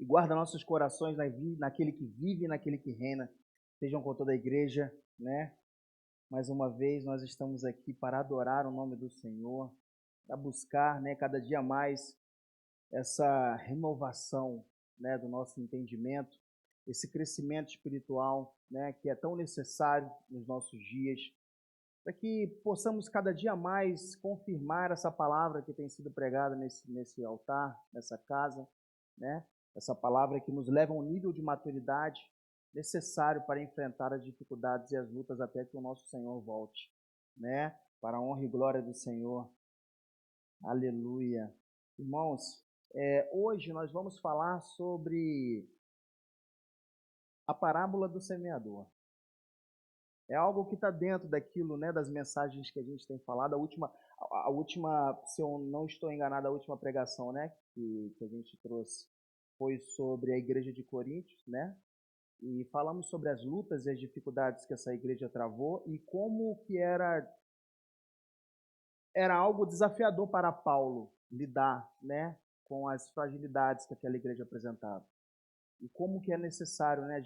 guarda nossos corações naquele que vive e naquele que reina. Sejam com toda a igreja, né? Mais uma vez nós estamos aqui para adorar o nome do Senhor, para buscar, né, cada dia mais essa renovação, né, do nosso entendimento, esse crescimento espiritual, né, que é tão necessário nos nossos dias, para que possamos cada dia mais confirmar essa palavra que tem sido pregada nesse altar, nessa casa, né? Essa palavra que nos leva a um nível de maturidade necessário para enfrentar as dificuldades e as lutas até que o nosso Senhor volte, né? Para a honra e glória do Senhor. Aleluia. Irmãos, hoje nós vamos falar sobre a parábola do semeador. É algo que está dentro daquilo, né, das mensagens que a gente tem falado. A última, se eu não estou enganado, a última pregação, né, que a gente trouxe foi sobre a igreja de Coríntios, né? E falamos sobre as lutas e as dificuldades que essa igreja travou e como que era algo desafiador para Paulo lidar, né, com as fragilidades que aquela igreja apresentava. E como que é necessário, né,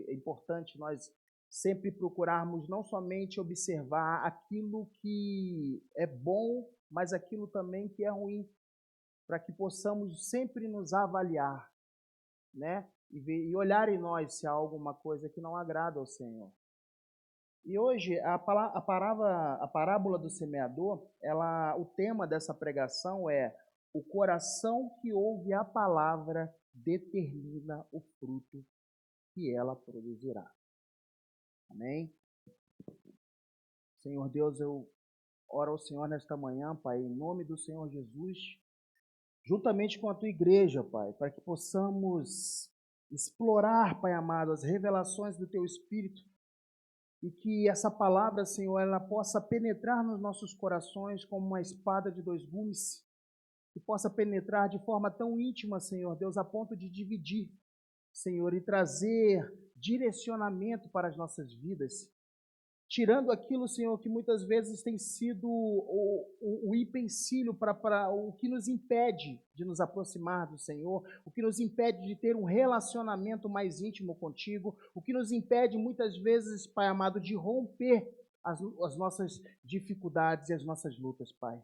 é importante nós sempre procurarmos não somente observar aquilo que é bom, mas aquilo também que é ruim, para que possamos sempre nos avaliar, né, e olhar em nós se há alguma coisa que não agrada ao Senhor. E hoje, a parábola do semeador, o tema dessa pregação é: o coração que ouve a palavra determina o fruto que ela produzirá. Amém? Senhor Deus, eu oro ao Senhor nesta manhã, Pai, em nome do Senhor Jesus, juntamente com a Tua igreja, Pai, para que possamos explorar, Pai amado, as revelações do Teu Espírito, e que essa palavra, Senhor, ela possa penetrar nos nossos corações como uma espada de dois gumes, que possa penetrar de forma tão íntima, Senhor Deus, a ponto de dividir, Senhor, e trazer direcionamento para as nossas vidas, tirando aquilo, Senhor, que muitas vezes tem sido o empecilho para o que nos impede de nos aproximar do Senhor, o que nos impede de ter um relacionamento mais íntimo contigo, o que nos impede muitas vezes, Pai amado, de romper as nossas dificuldades e as nossas lutas, Pai.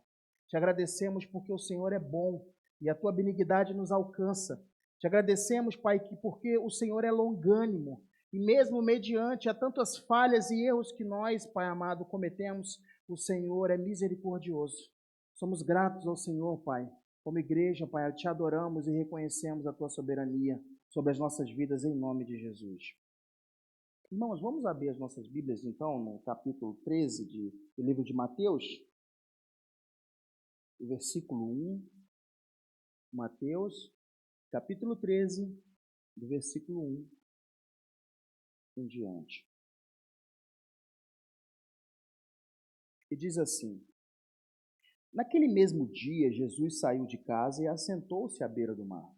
Te agradecemos porque o Senhor é bom e a Tua benignidade nos alcança. Te agradecemos, Pai, porque o Senhor é longânimo. E mesmo mediante a tantas falhas e erros que nós, Pai amado, cometemos, o Senhor é misericordioso. Somos gratos ao Senhor, Pai. Como igreja, Pai, te adoramos e reconhecemos a Tua soberania sobre as nossas vidas, em nome de Jesus. Irmãos, vamos abrir as nossas Bíblias, então, no capítulo 13 do livro de Mateus, o versículo 1. Mateus, capítulo 13, do versículo 1 em diante. E diz assim: naquele mesmo dia, Jesus saiu de casa e assentou-se à beira do mar.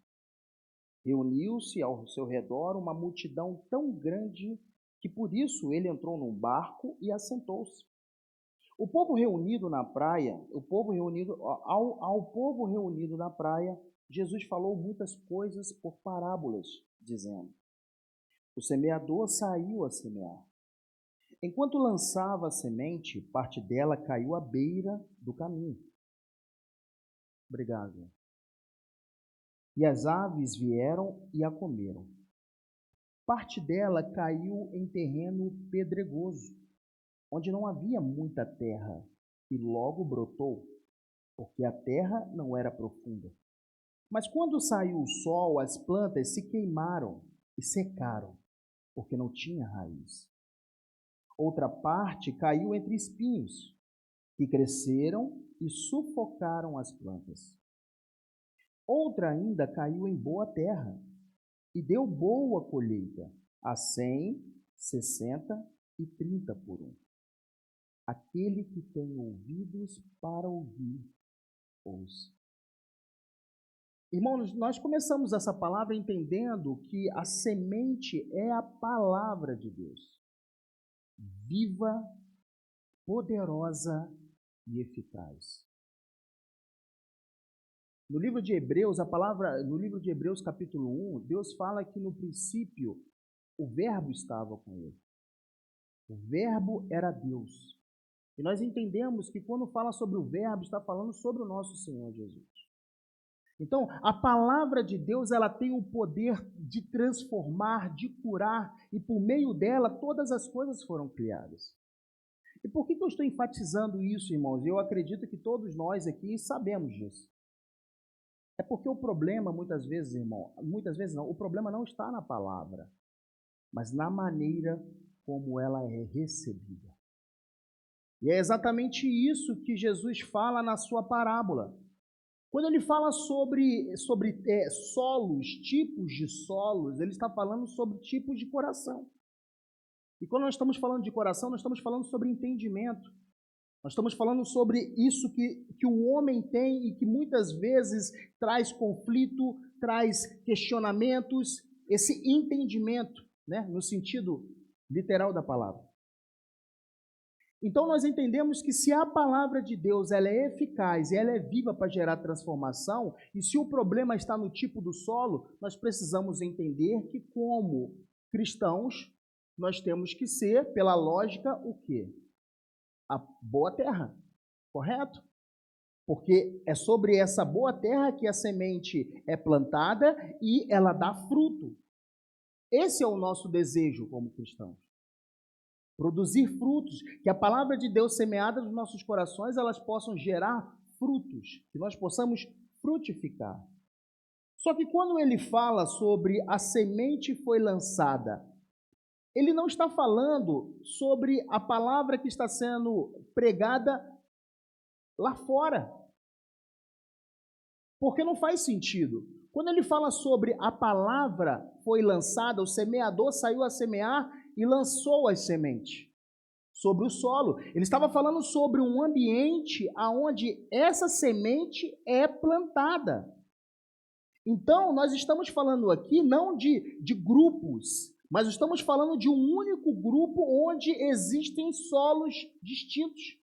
Reuniu-se ao seu redor uma multidão tão grande que por isso ele entrou num barco e assentou-se. O povo reunido na praia, ao povo reunido na praia, Jesus falou muitas coisas por parábolas, dizendo: o semeador saiu a semear. Enquanto lançava a semente, parte dela caiu à beira do caminho. Obrigado. E as aves vieram e a comeram. Parte dela caiu em terreno pedregoso, onde não havia muita terra, e logo brotou, porque a terra não era profunda. Mas quando saiu o sol, as plantas se queimaram e secaram, porque não tinha raiz. Outra parte caiu entre espinhos, que cresceram e sufocaram as plantas. Outra ainda caiu em boa terra e deu boa colheita, a 100, 60 e 30 por um. Aquele que tem ouvidos para ouvir, ouça. Irmãos, nós começamos essa palavra entendendo que a semente é a palavra de Deus, viva, poderosa e eficaz. No livro de Hebreus, no livro de Hebreus capítulo 1, Deus fala que no princípio o verbo estava com ele. O verbo era Deus. E nós entendemos que quando fala sobre o verbo, está falando sobre o nosso Senhor Jesus. Então, a palavra de Deus, ela tem o poder de transformar, de curar, e por meio dela todas as coisas foram criadas. E por que eu estou enfatizando isso, irmãos? Eu acredito que todos nós aqui sabemos disso. É porque o problema, muitas vezes, irmão, muitas vezes não, o problema não está na palavra, mas na maneira como ela é recebida. E é exatamente isso que Jesus fala na sua parábola. Quando ele fala sobre solos, tipos de solos, ele está falando sobre tipos de coração. E quando nós estamos falando de coração, nós estamos falando sobre entendimento. Nós estamos falando sobre isso que o homem tem e que muitas vezes traz conflito, traz questionamentos, esse entendimento, né, no sentido literal da palavra. Então nós entendemos que se a palavra de Deus ela é eficaz e ela é viva para gerar transformação, e se o problema está no tipo do solo, nós precisamos entender que como cristãos, nós temos que ser, pela lógica, o quê? A boa terra, correto? Porque é sobre essa boa terra que a semente é plantada e ela dá fruto. Esse é o nosso desejo como cristãos. Produzir frutos, que a palavra de Deus semeada nos nossos corações, elas possam gerar frutos, que nós possamos frutificar. Só que quando ele fala sobre a semente foi lançada, ele não está falando sobre a palavra que está sendo pregada lá fora. Porque não faz sentido. Quando ele fala sobre a palavra foi lançada, o semeador saiu a semear e lançou as sementes sobre o solo. Ele estava falando sobre um ambiente onde essa semente é plantada. Então, nós estamos falando aqui não de grupos, mas estamos falando de um único grupo onde existem solos distintos.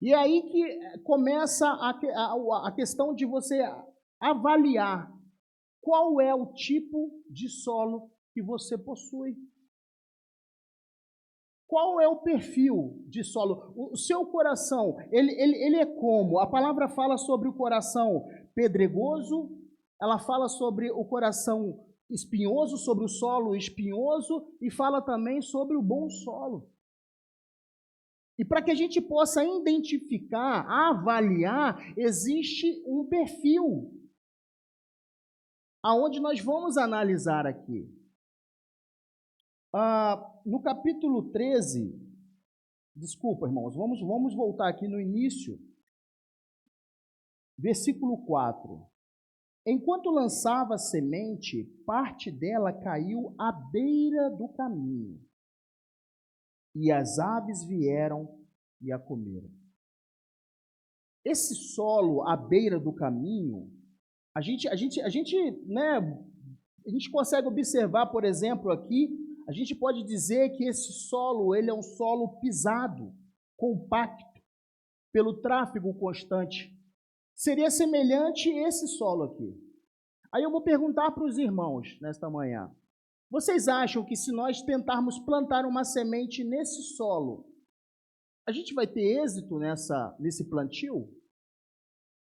E aí que começa a questão de você avaliar qual é o tipo de solo que você possui. Qual é o perfil de solo? O seu coração, ele é como? A palavra fala sobre o coração pedregoso, ela fala sobre o coração espinhoso, sobre o solo espinhoso, e fala também sobre o bom solo. E para que a gente possa identificar, avaliar, existe um perfil aonde nós vamos analisar aqui. No capítulo 13, desculpa, irmãos, vamos voltar aqui no início, versículo 4. Enquanto lançava a semente, parte dela caiu à beira do caminho, e as aves vieram e a comeram. Esse solo à beira do caminho, a gente consegue observar, por exemplo, aqui, a gente pode dizer que esse solo, ele é um solo pisado, compacto, pelo tráfego constante. Seria semelhante esse solo aqui. Aí eu vou perguntar para os irmãos nesta manhã. Vocês acham que se nós tentarmos plantar uma semente nesse solo, a gente vai ter êxito nesse plantio?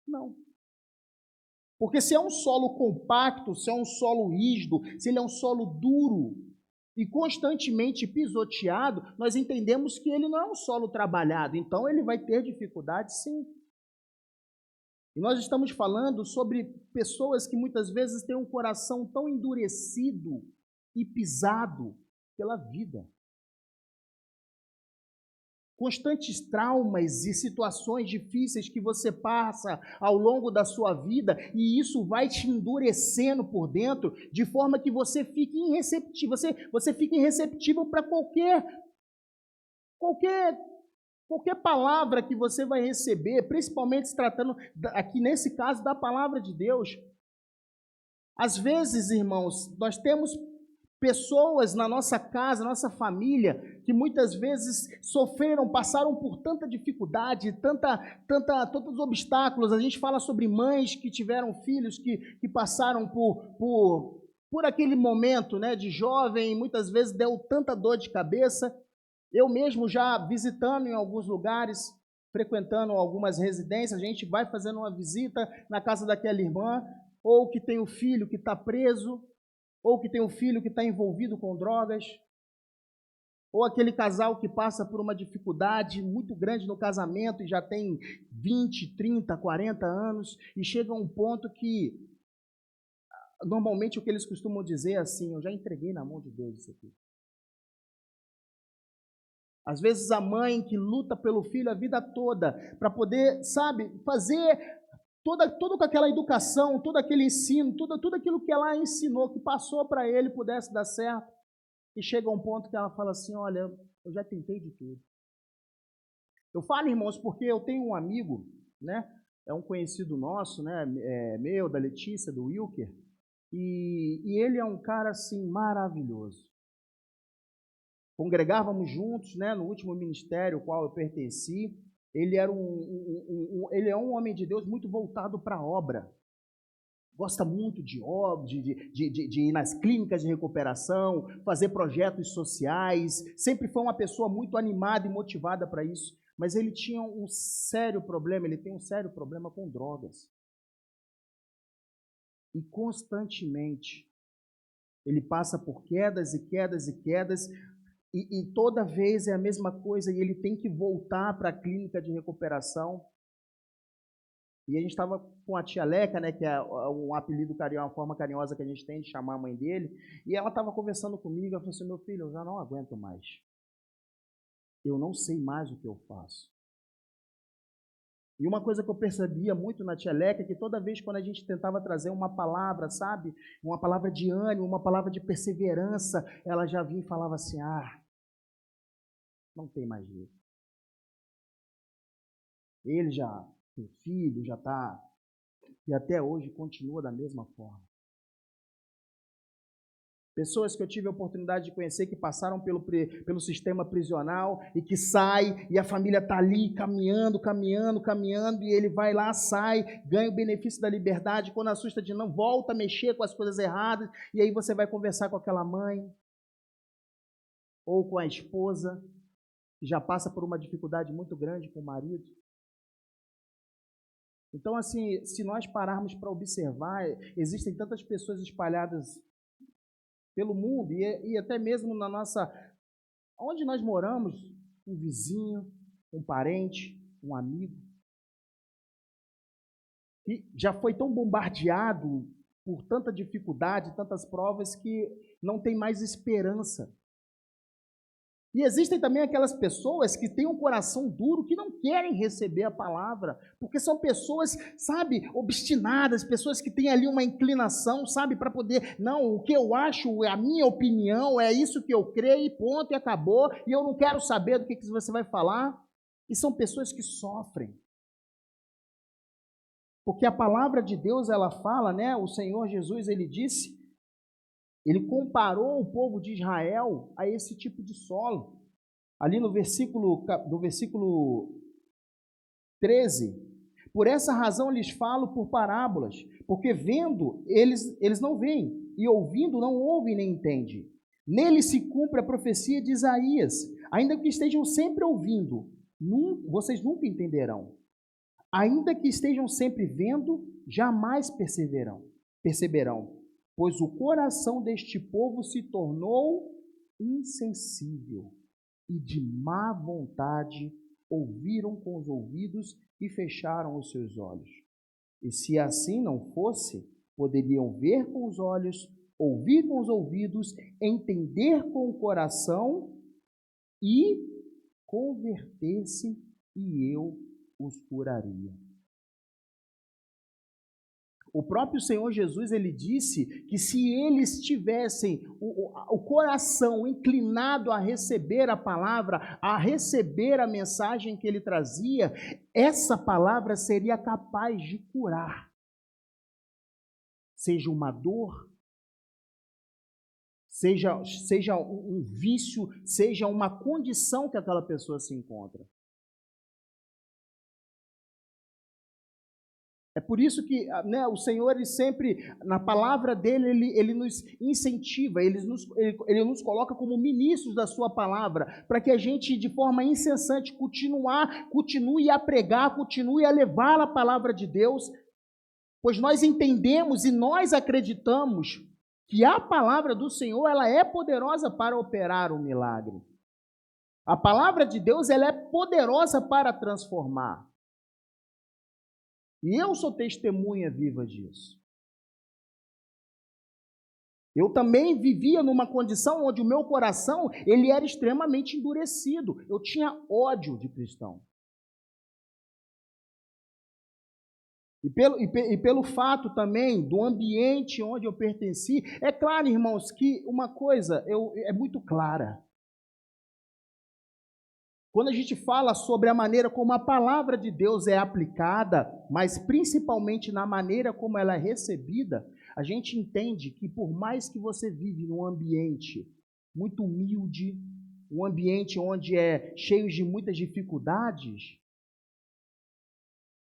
Não. Porque se é um solo compacto, se é um solo rígido, se ele é um solo duro e constantemente pisoteado, nós entendemos que ele não é um solo trabalhado, então ele vai ter dificuldade sim. E nós estamos falando sobre pessoas que muitas vezes têm um coração tão endurecido e pisado pela vida. Constantes traumas e situações difíceis que você passa ao longo da sua vida, e isso vai te endurecendo por dentro, de forma que você fique irreceptível, você fica irreceptível para qualquer palavra que você vai receber, principalmente se tratando, aqui nesse caso, da palavra de Deus. Às vezes, irmãos, nós temos Pessoas na nossa casa, nossa família, que muitas vezes sofreram, passaram por tanta dificuldade, tantos obstáculos. A gente fala sobre mães que tiveram filhos que passaram por aquele momento, né, de jovem, muitas vezes deu tanta dor de cabeça. Eu mesmo já visitando em alguns lugares, frequentando algumas residências, a gente vai fazendo uma visita na casa daquela irmã, ou que tem o filho que está preso, ou que tem um filho que está envolvido com drogas, ou aquele casal que passa por uma dificuldade muito grande no casamento e já tem 20, 30, 40 anos, e chega a um ponto que, normalmente o que eles costumam dizer é assim: eu já entreguei na mão de Deus isso aqui. Às vezes a mãe que luta pelo filho a vida toda, para poder, sabe, fazer toda com aquela educação, todo aquele ensino, tudo aquilo que ela ensinou, que passou para ele, pudesse dar certo. E chega um ponto que ela fala assim: olha, eu já tentei de tudo. Eu falo, irmãos, porque eu tenho um amigo, né? É um conhecido nosso, né? Meu, da Letícia, do Wilker. E ele é um cara, assim, maravilhoso. Congregávamos juntos, né? No último ministério ao qual eu pertenci. Ele era ele é um homem de Deus muito voltado para a obra. Gosta muito de obra, de ir nas clínicas de recuperação, fazer projetos sociais. Sempre foi uma pessoa muito animada e motivada para isso. Mas ele tinha um sério problema, ele tem um sério problema com drogas. E constantemente ele passa por quedas e quedas e quedas. E toda vez é a mesma coisa, e ele tem que voltar para a clínica de recuperação. E a gente estava com a tia Leca, né, que é um apelido carinhoso, uma forma carinhosa que a gente tem de chamar a mãe dele, e ela estava conversando comigo, ela falou assim: meu filho, eu já não aguento mais. Eu não sei mais o que eu faço. E uma coisa que eu percebia muito na tia Leca é que toda vez quando a gente tentava trazer uma palavra, sabe, uma palavra de ânimo, uma palavra de perseverança, ela já vinha e falava assim: não tem mais jeito. Ele já tem filho, já está, e até hoje continua da mesma forma. Pessoas que eu tive a oportunidade de conhecer que passaram pelo sistema prisional e que sai e a família está ali caminhando, e ele vai lá, sai, ganha o benefício da liberdade, quando assusta de não, volta a mexer com as coisas erradas, e aí você vai conversar com aquela mãe ou com a esposa que já passa por uma dificuldade muito grande com o marido. Então, assim, se nós pararmos para observar, existem tantas pessoas espalhadas pelo mundo e até mesmo na nossa, onde nós moramos, um vizinho, um parente, um amigo, que já foi tão bombardeado por tanta dificuldade, tantas provas, que não tem mais esperança. E existem também aquelas pessoas que têm um coração duro, que não querem receber a palavra, porque são pessoas, sabe, obstinadas, pessoas que têm ali uma inclinação, sabe, para poder, não, o que eu acho, é a minha opinião, é isso que eu creio, e ponto, e acabou, e eu não quero saber do que você vai falar. E são pessoas que sofrem. Porque a palavra de Deus, ela fala, né, o Senhor Jesus, ele disse, ele comparou o povo de Israel a esse tipo de solo. Ali no versículo 13, por essa razão lhes falo por parábolas, porque vendo, eles não veem, e ouvindo, não ouvem nem entendem. Nele se cumpre a profecia de Isaías, ainda que estejam sempre ouvindo, vocês nunca entenderão. Ainda que estejam sempre vendo, jamais perceberão, pois o coração deste povo se tornou insensível e de má vontade ouviram com os ouvidos e fecharam os seus olhos. E se assim não fosse, poderiam ver com os olhos, ouvir com os ouvidos, entender com o coração e converter-se, e eu os curaria. O próprio Senhor Jesus, ele disse que se eles tivessem o coração inclinado a receber a palavra, a receber a mensagem que ele trazia, essa palavra seria capaz de curar. Seja uma dor, seja um vício, seja uma condição que aquela pessoa se encontra. É por isso que, né, o Senhor, ele sempre, na palavra dele, ele nos incentiva, ele nos coloca como ministros da sua palavra, para que a gente, de forma incessante, continue a pregar, continue a levar a palavra de Deus, pois nós entendemos e nós acreditamos que a palavra do Senhor, ela é poderosa para operar o milagre. A palavra de Deus, ela é poderosa para transformar. E eu sou testemunha viva disso. Eu também vivia numa condição onde o meu coração, ele era extremamente endurecido. Eu tinha ódio de cristão. E pelo fato também do ambiente onde eu pertenci, é claro, irmãos, que uma coisa é muito clara. Quando a gente fala sobre a maneira como a palavra de Deus é aplicada, mas principalmente na maneira como ela é recebida, a gente entende que por mais que você vive num ambiente muito humilde, um ambiente onde é cheio de muitas dificuldades,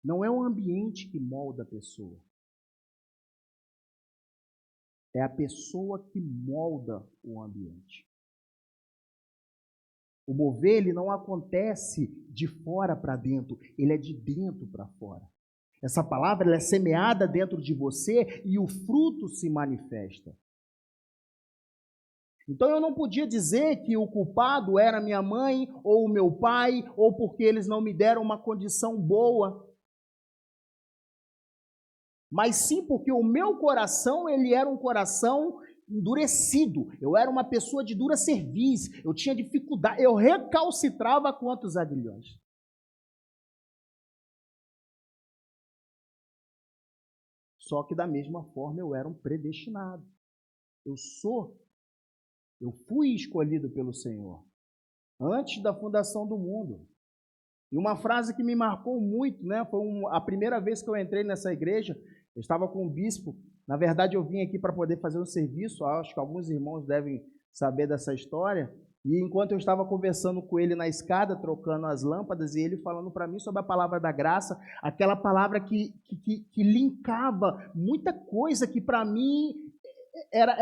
não é o ambiente que molda a pessoa. É a pessoa que molda o ambiente. O mover, ele não acontece de fora para dentro, ele é de dentro para fora. Essa palavra, ela é semeada dentro de você e o fruto se manifesta. Então eu não podia dizer que o culpado era minha mãe ou o meu pai, ou porque eles não me deram uma condição boa. Mas sim porque o meu coração, ele era um coração endurecido. Eu era uma pessoa de dura cerviz. Eu tinha dificuldade. Eu recalcitrava contra os aguilhões. Só que da mesma forma eu era um predestinado. Eu fui escolhido pelo Senhor antes da fundação do mundo. E uma frase que me marcou muito, né? Foi a primeira vez que eu entrei nessa igreja. Eu estava com o bispo. Na verdade, eu vim aqui para poder fazer um serviço. Acho que alguns irmãos devem saber dessa história. E enquanto eu estava conversando com ele na escada, trocando as lâmpadas, e ele falando para mim sobre a palavra da graça, aquela palavra que linkava muita coisa que para mim era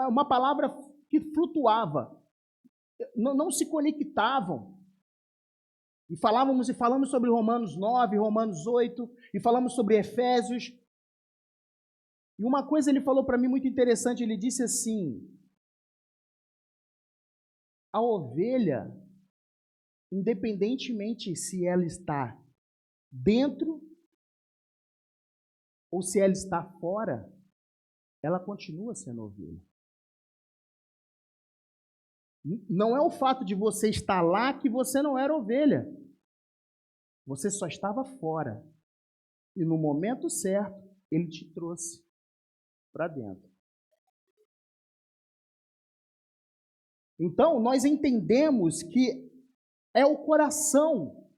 uma palavra que flutuava. Não se conectavam. E falamos sobre Romanos 9, Romanos 8, e falamos sobre Efésios. E uma coisa ele falou para mim muito interessante, ele disse assim: a ovelha, independentemente se ela está dentro ou se ela está fora, ela continua sendo ovelha. Não é o fato de você estar lá que você não era ovelha. Você só estava fora. E no momento certo, ele te trouxe para dentro. Então, nós entendemos que é o coração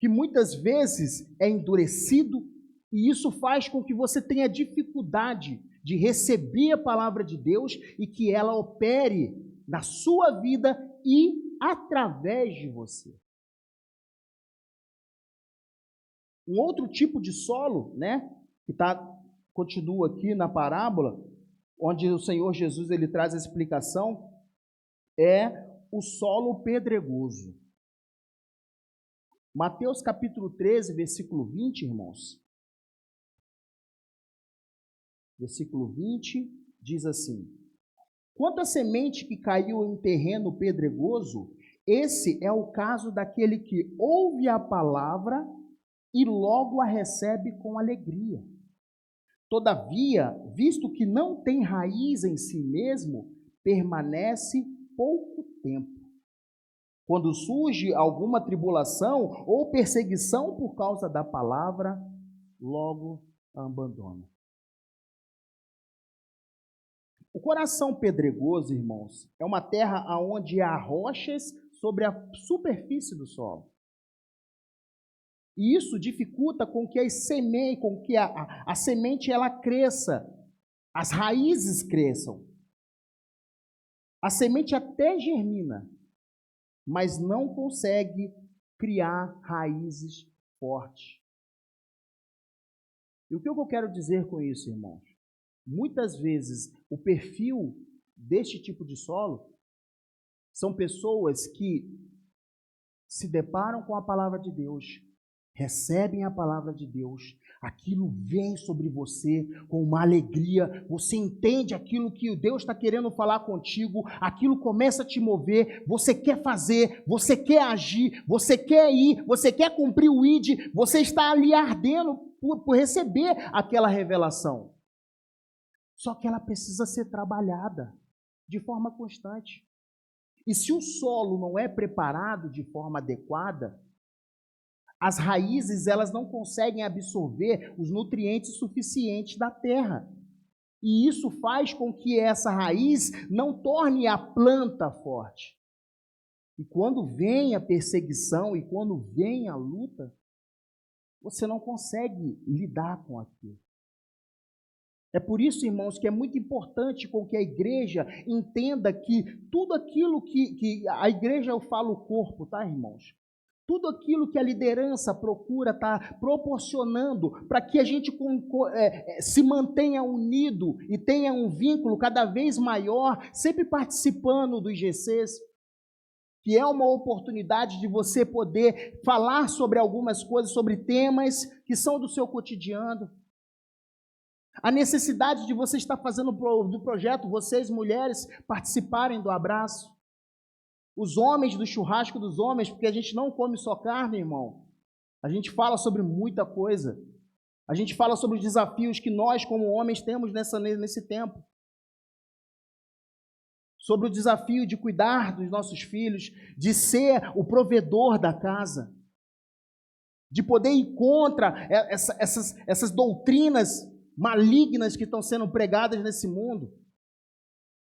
que muitas vezes é endurecido, e isso faz com que você tenha dificuldade de receber a palavra de Deus e que ela opere na sua vida e através de você. Um outro tipo de solo, né, que continua aqui na parábola, onde o Senhor Jesus ele traz a explicação, é o solo pedregoso. Mateus capítulo 13, versículo 20, irmãos. Versículo 20 diz assim: quanto à semente que caiu em terreno pedregoso, esse é o caso daquele que ouve a palavra e logo a recebe com alegria. Todavia, visto que não tem raiz em si mesmo, permanece pouco tempo. Quando surge alguma tribulação ou perseguição por causa da palavra, logo a abandona. O coração pedregoso, irmãos, é uma terra onde há rochas sobre a superfície do solo. E isso dificulta com que a semente ela cresça as raízes cresçam. A semente até germina, mas não consegue criar raízes fortes. E o que eu quero dizer com isso, irmãos? Muitas vezes o perfil deste tipo de solo são pessoas que se deparam com a palavra de Deus, recebem a palavra de Deus, aquilo vem sobre você com uma alegria, você entende aquilo que Deus está querendo falar contigo, aquilo começa a te mover, você quer fazer, você quer agir, você quer ir, você quer cumprir o ID, você está ali ardendo por receber aquela revelação. Só que ela precisa ser trabalhada de forma constante. E se o solo não é preparado de forma adequada, as raízes elas não conseguem absorver os nutrientes suficientes da terra. E isso faz com que essa raiz não torne a planta forte. E quando vem a perseguição e quando vem a luta, você não consegue lidar com aquilo. É por isso, irmãos, que é muito importante com que a igreja entenda que tudo aquilo que a igreja, eu falo o corpo, tá, irmãos? Tudo aquilo que a liderança procura estar proporcionando para que a gente se mantenha unido e tenha um vínculo cada vez maior, sempre participando dos GCs, que é uma oportunidade de você poder falar sobre algumas coisas, sobre temas que são do seu cotidiano. A necessidade de você estar fazendo do projeto, vocês mulheres participarem do abraço. Os homens do churrasco dos homens, porque a gente não come só carne, irmão. A gente fala sobre muita coisa. A gente fala sobre os desafios que nós, como homens, temos nesse tempo. Sobre o desafio de cuidar dos nossos filhos, de ser o provedor da casa, de poder ir contra essas doutrinas malignas que estão sendo pregadas nesse mundo,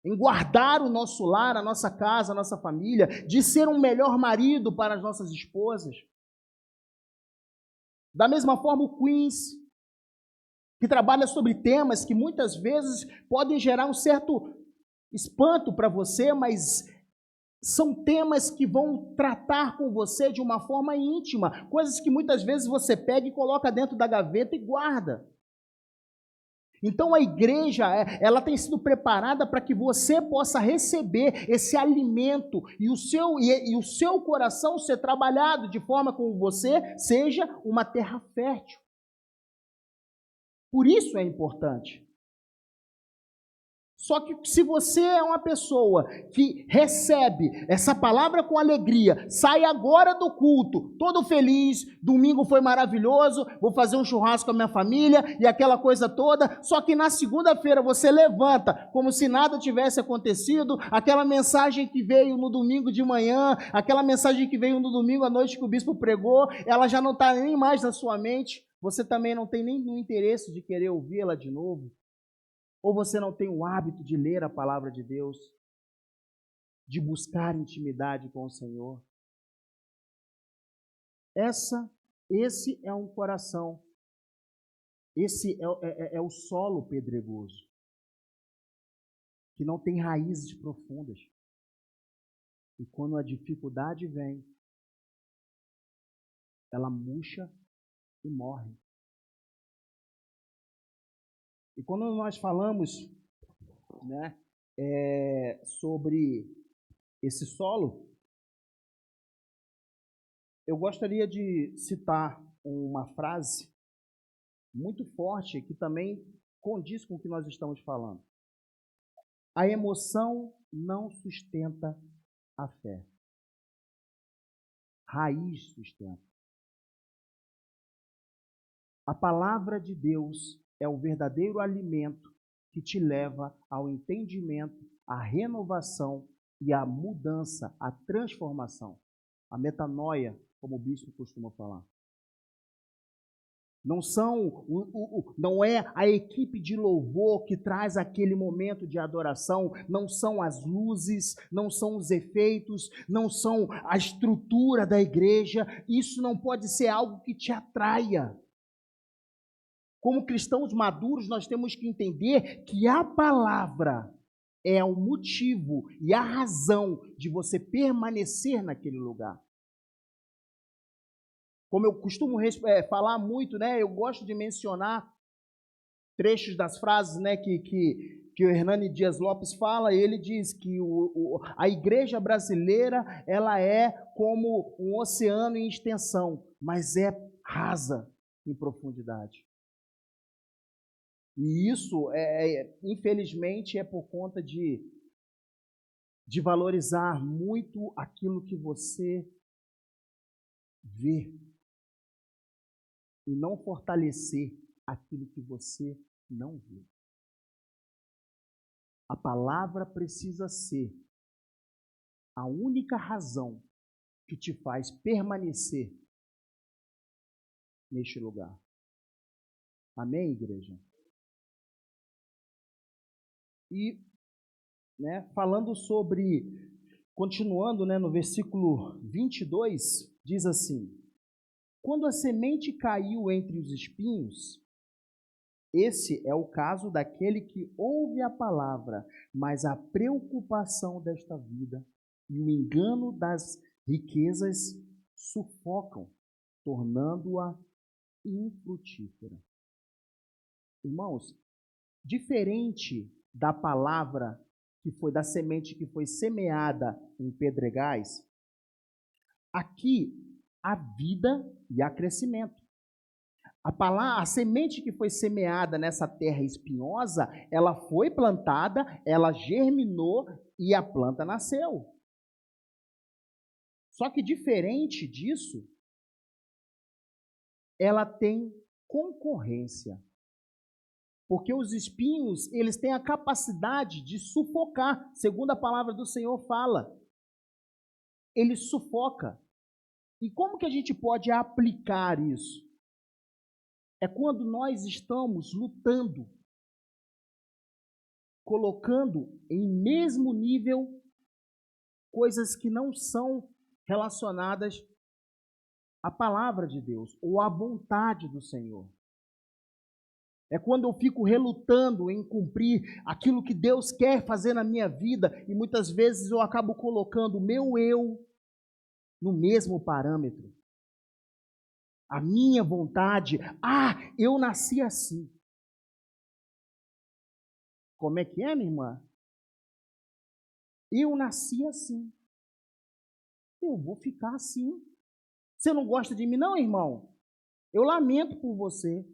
em guardar o nosso lar, a nossa casa, a nossa família, de ser um melhor marido para as nossas esposas. Da mesma forma o Queens, que trabalha sobre temas que muitas vezes podem gerar um certo espanto para você, mas são temas que vão tratar com você de uma forma íntima, coisas que muitas vezes você pega e coloca dentro da gaveta e guarda. Então a igreja, ela tem sido preparada para que você possa receber esse alimento e o seu coração ser trabalhado de forma como você seja uma terra fértil. Por isso é importante. Só que se você é uma pessoa que recebe essa palavra com alegria, sai agora do culto, todo feliz, domingo foi maravilhoso, vou fazer um churrasco com a minha família e aquela coisa toda, só que na segunda-feira você levanta como se nada tivesse acontecido, aquela mensagem que veio no domingo de manhã, aquela mensagem que veio no domingo à noite que o bispo pregou, ela já não está nem mais na sua mente, você também não tem nem o interesse de querer ouvi-la de novo. Ou você não tem o hábito de ler a palavra de Deus, de buscar intimidade com o Senhor. Esse é um coração, esse é o solo pedregoso, que não tem raízes profundas. E quando a dificuldade vem, ela murcha e morre. E quando nós falamos, né, sobre esse solo, eu gostaria de citar uma frase muito forte que também condiz com o que nós estamos falando. A emoção não sustenta a fé. Raiz sustenta. A palavra de Deus é o verdadeiro alimento que te leva ao entendimento, à renovação e à mudança, à transformação. A metanoia, como o bispo costuma falar. Não é a equipe de louvor que traz aquele momento de adoração, não são as luzes, não são os efeitos, não são a estrutura da igreja. Isso não pode ser algo que te atraia. Como cristãos maduros, nós temos que entender que a palavra é o motivo e a razão de você permanecer naquele lugar. Como eu costumo falar muito, né? Eu gosto de mencionar trechos das frases, né, que o Hernani Dias Lopes fala. Ele diz que a igreja brasileira, ela é como um oceano em extensão, mas é rasa em profundidade. E isso, infelizmente, é por conta de valorizar muito aquilo que você vê e não fortalecer aquilo que você não vê. A palavra precisa ser a única razão que te faz permanecer neste lugar. Amém, igreja? E, né, falando sobre, continuando, né, no versículo 22, diz assim: quando a semente caiu entre os espinhos, esse é o caso daquele que ouve a palavra, mas a preocupação desta vida e o engano das riquezas sufocam, tornando-a infrutífera. Irmãos, diferente da palavra que foi da semente que foi semeada em pedregais, aqui há vida e há crescimento. A semente que foi semeada nessa terra espinhosa, ela foi plantada, ela germinou e a planta nasceu. Só que diferente disso, ela tem concorrência. Porque os espinhos, eles têm a capacidade de sufocar, segundo a palavra do Senhor fala. Ele sufoca. E como que a gente pode aplicar isso? É quando nós estamos lutando, colocando em mesmo nível coisas que não são relacionadas à palavra de Deus ou à vontade do Senhor. É quando eu fico relutando em cumprir aquilo que Deus quer fazer na minha vida e muitas vezes eu acabo colocando o meu eu no mesmo parâmetro. A minha vontade, eu nasci assim. Como é que é, minha irmã? Eu nasci assim. Eu vou ficar assim. Você não gosta de mim, não, irmão? Eu lamento por você.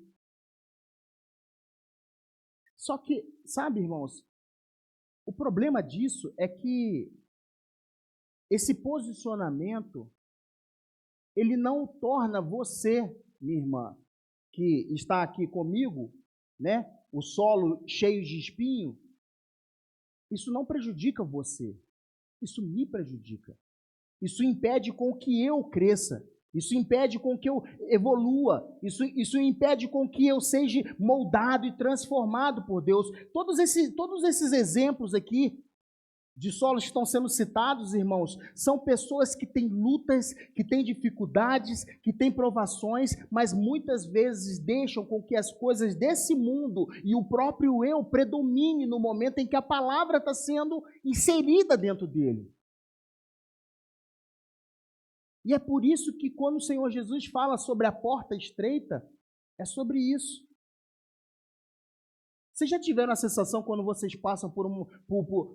Só que, sabe, irmãos, o problema disso é que esse posicionamento, ele não torna você, minha irmã, que está aqui comigo, né, o solo cheio de espinho, isso não prejudica você, isso me prejudica. Isso impede com que eu cresça, isso impede com que eu evolua, isso impede com que eu seja moldado e transformado por Deus. Todos esses exemplos aqui de solos que estão sendo citados, irmãos, são pessoas que têm lutas, que têm dificuldades, que têm provações, mas muitas vezes deixam com que as coisas desse mundo e o próprio eu predomine no momento em que a palavra está sendo inserida dentro dele. E é por isso que quando o Senhor Jesus fala sobre a porta estreita, é sobre isso. Vocês já tiveram a sensação quando vocês passam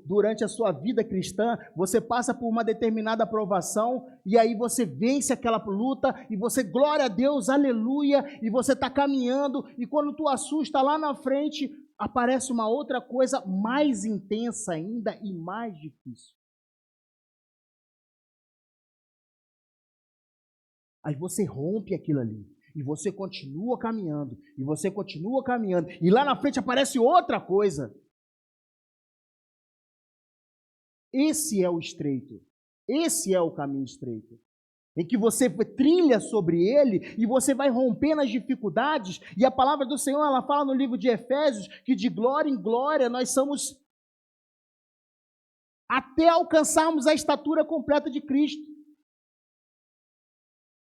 durante a sua vida cristã, você passa por uma determinada provação e aí você vence aquela luta e você, glória a Deus, aleluia, e você está caminhando e quando tu assusta lá na frente, aparece uma outra coisa mais intensa ainda e mais difícil. Aí você rompe aquilo ali. E você continua caminhando. E você continua caminhando. E lá na frente aparece outra coisa. Esse é o estreito. Esse é o caminho estreito. Em que você trilha sobre ele e você vai rompendo as dificuldades. E a palavra do Senhor, ela fala no livro de Efésios que de glória em glória nós somos até alcançarmos a estatura completa de Cristo.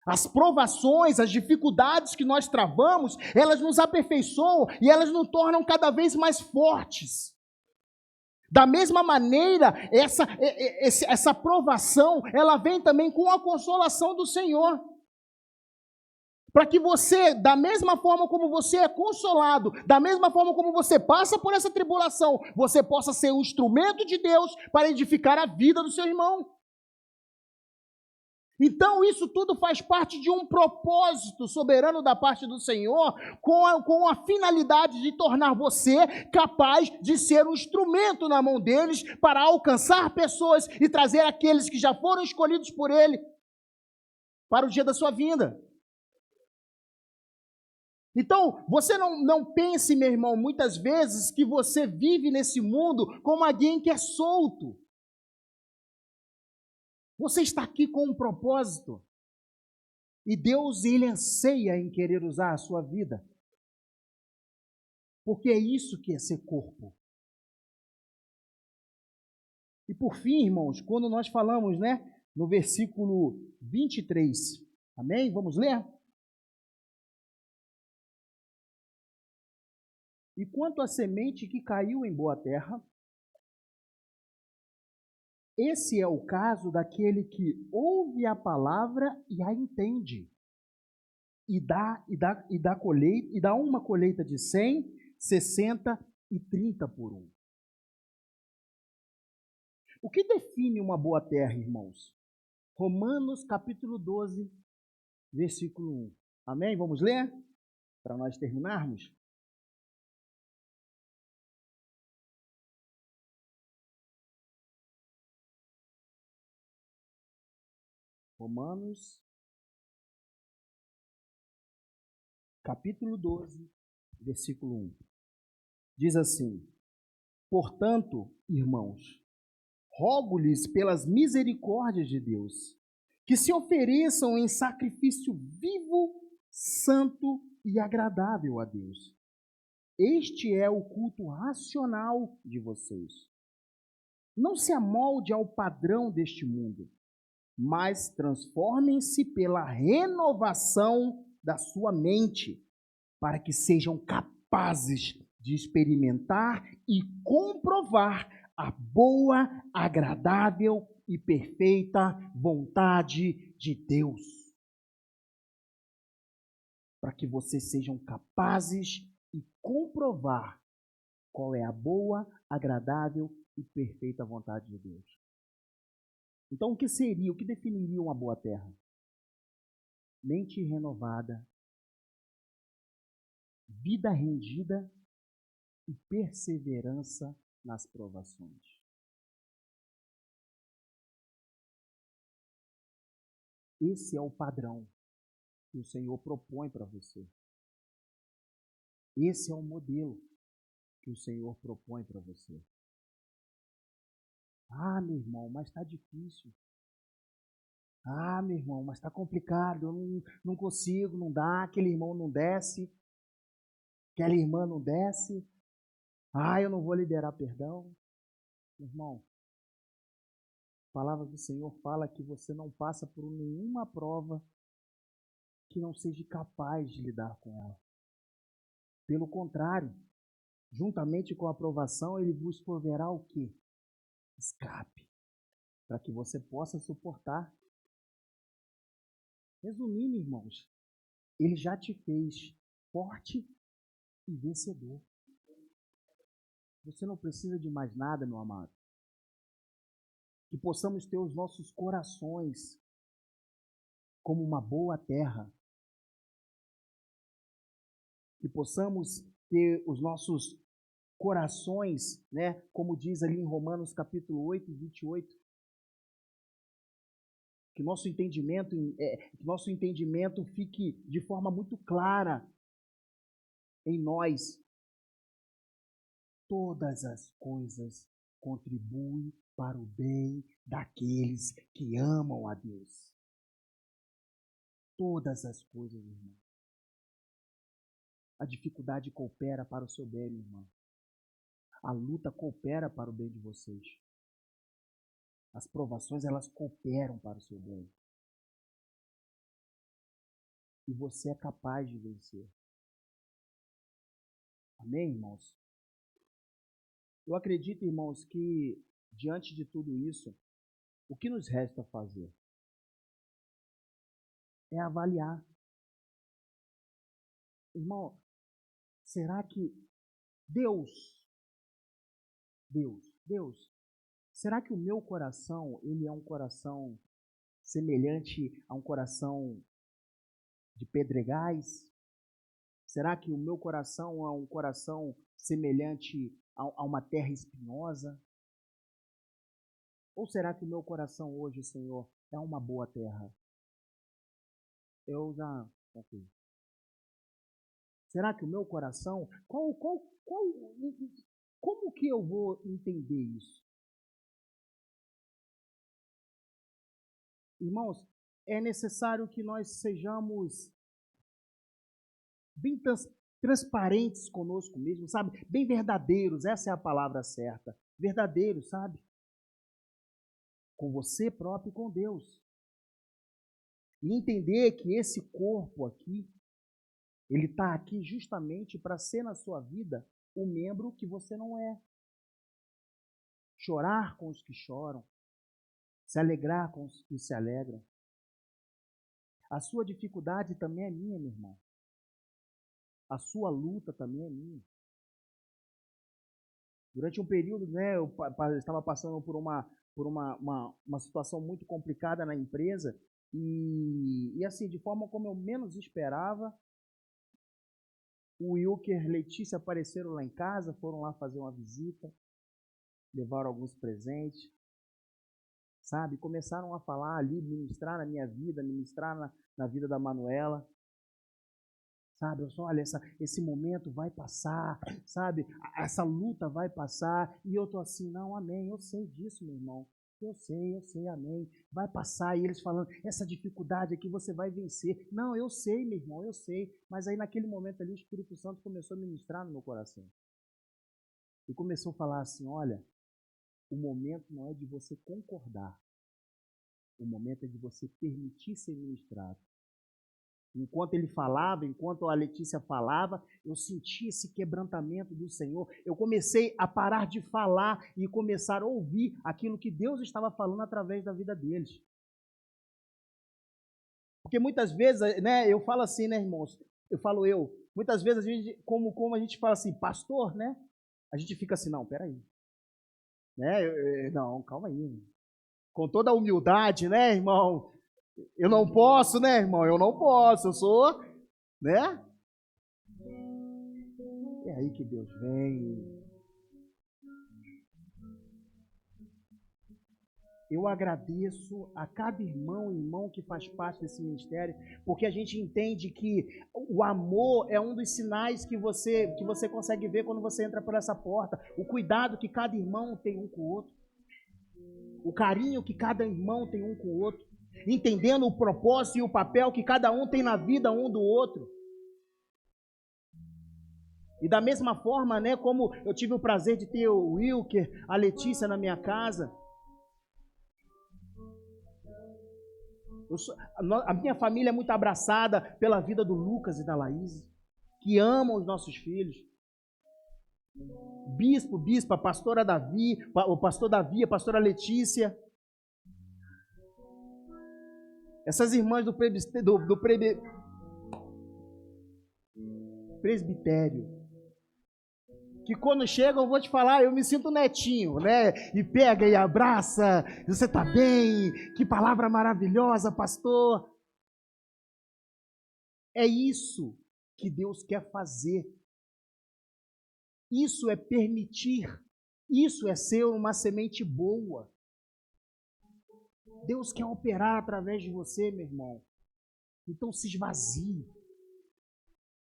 As provações, as dificuldades que nós travamos, elas nos aperfeiçoam e elas nos tornam cada vez mais fortes. Da mesma maneira, essa provação, ela vem também com a consolação do Senhor. Para que você, da mesma forma como você é consolado, da mesma forma como você passa por essa tribulação, você possa ser um instrumento de Deus para edificar a vida do seu irmão. Então, isso tudo faz parte de um propósito soberano da parte do Senhor, com a finalidade de tornar você capaz de ser um instrumento na mão deles para alcançar pessoas e trazer aqueles que já foram escolhidos por Ele para o dia da sua vinda. Então, você não pense, meu irmão, muitas vezes que você vive nesse mundo como alguém que é solto. Você está aqui com um propósito. E Deus, Ele anseia em querer usar a sua vida. Porque é isso que é ser corpo. E por fim, irmãos, quando nós falamos, no versículo 23, amém? Vamos ler? E quanto à semente que caiu em boa terra, esse é o caso daquele que ouve a palavra e a entende. E dá uma colheita de 100, 60 e 30 por um. O que define uma boa terra, irmãos? Romanos capítulo 12, versículo 1. Amém? Vamos ler? Para nós terminarmos. Romanos capítulo 12, versículo 1. Diz assim: portanto, irmãos, rogo-lhes pelas misericórdias de Deus, que se ofereçam em sacrifício vivo, santo e agradável a Deus. Este é o culto racional de vocês. Não se amolde ao padrão deste mundo, mas transformem-se pela renovação da sua mente, para que sejam capazes de experimentar e comprovar a boa, agradável e perfeita vontade de Deus. Para que vocês sejam capazes de comprovar qual é a boa, agradável e perfeita vontade de Deus. Então, o que definiria uma boa terra? Mente renovada, vida rendida e perseverança nas provações. Esse é o padrão que o Senhor propõe para você. Esse é o modelo que o Senhor propõe para você. Ah, meu irmão, mas está difícil. Ah, meu irmão, mas está complicado. Eu não consigo, não dá. Aquele irmão não desce. Aquela irmã não desce. Ah, eu não vou liberar perdão. Irmão, a palavra do Senhor fala que você não passa por nenhuma prova que não seja capaz de lidar com ela. Pelo contrário, juntamente com a aprovação, Ele vos proverá o quê? Escape, para que você possa suportar. Resumindo, irmãos, Ele já te fez forte e vencedor. Você não precisa de mais nada, meu amado. Que possamos ter os nossos corações como uma boa terra. Que possamos ter os nossos corações, como diz ali em Romanos capítulo 8, 28. Que nosso entendimento fique de forma muito clara em nós. Todas as coisas contribuem para o bem daqueles que amam a Deus. Todas as coisas, irmão. A dificuldade coopera para o seu bem, irmão. A luta coopera para o bem de vocês. As provações, elas cooperam para o seu bem. e você é capaz de vencer. Amém, irmãos? Eu acredito, irmãos, que diante de tudo isso, o que nos resta fazer é avaliar. Irmão, será que Deus, será que o meu coração, ele é um coração semelhante a um coração de pedregais? Será que o meu coração é um coração semelhante a uma terra espinhosa? Ou será que o meu coração hoje, Senhor, é uma boa terra? Eu já... Okay. Será que o meu coração... Como que eu vou entender isso? Irmãos, é necessário que nós sejamos bem transparentes conosco mesmo, sabe? Bem verdadeiros, essa é a palavra certa. Verdadeiros, sabe? Com você próprio e com Deus. E entender que esse corpo aqui, ele está aqui justamente para ser na sua vida o membro que você não é. Chorar com os que choram, se alegrar com os que se alegram. A sua dificuldade também é minha, meu irmão. A sua luta também é minha. Durante um período, né, eu estava passando por uma situação muito complicada na empresa e assim, de forma como eu menos esperava, o Wilker e Letícia apareceram lá em casa, foram lá fazer uma visita, levaram alguns presentes, sabe? Começaram a falar ali, ministrar na minha vida, ministrar na vida da Manuela. Sabe, eu só, olha, esse momento vai passar, sabe, essa luta vai passar, e eu tô assim, não, amém, eu sei disso, meu irmão, eu sei, amém, vai passar, e eles falando, essa dificuldade aqui você vai vencer, não, eu sei, meu irmão, eu sei, mas aí naquele momento ali o Espírito Santo começou a ministrar no meu coração, e começou a falar assim, olha, o momento não é de você concordar, o momento é de você permitir ser ministrado. Enquanto ele falava, enquanto a Letícia falava, eu senti esse quebrantamento do Senhor. Eu comecei a parar de falar e começar a ouvir aquilo que Deus estava falando através da vida deles. Porque muitas vezes, né, eu falo assim, né, irmãos? Muitas vezes a gente, como a gente fala assim, pastor, né? A gente fica assim, não, peraí. Né? Não, calma aí. Com toda a humildade, né, irmão? Eu não posso, né, irmão? Eu não posso, eu sou, né? É aí que Deus vem. Eu agradeço a cada irmão e irmão que faz parte desse ministério, porque a gente entende que o amor é um dos sinais que você consegue ver quando você entra por essa porta. O cuidado que cada irmão tem um com o outro. O carinho que cada irmão tem um com o outro. Entendendo o propósito e o papel que cada um tem na vida um do outro. E da mesma forma, né, como eu tive o prazer de ter o Wilker, a Letícia na minha casa, a minha família é muito abraçada pela vida do Lucas e da Laís, que amam os nossos filhos. Bispa, pastora Davi, o pastor Davi, a pastora Letícia. Essas irmãs do presbitério. Que quando chegam, eu vou te falar, eu me sinto netinho, né? E pega e abraça, você tá bem? Que palavra maravilhosa, pastor. É isso que Deus quer fazer. Isso é permitir. Isso é ser uma semente boa. Deus quer operar através de você, meu irmão. Então se esvazie.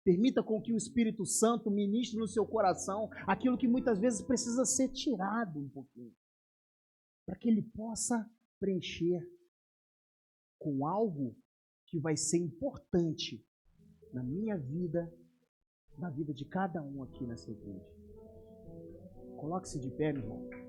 Permita com que o Espírito Santo ministre no seu coração aquilo que muitas vezes precisa ser tirado um pouquinho, para que ele possa preencher com algo que vai ser importante na minha vida, na vida de cada um aqui nessa igreja. Coloque-se de pé, meu irmão.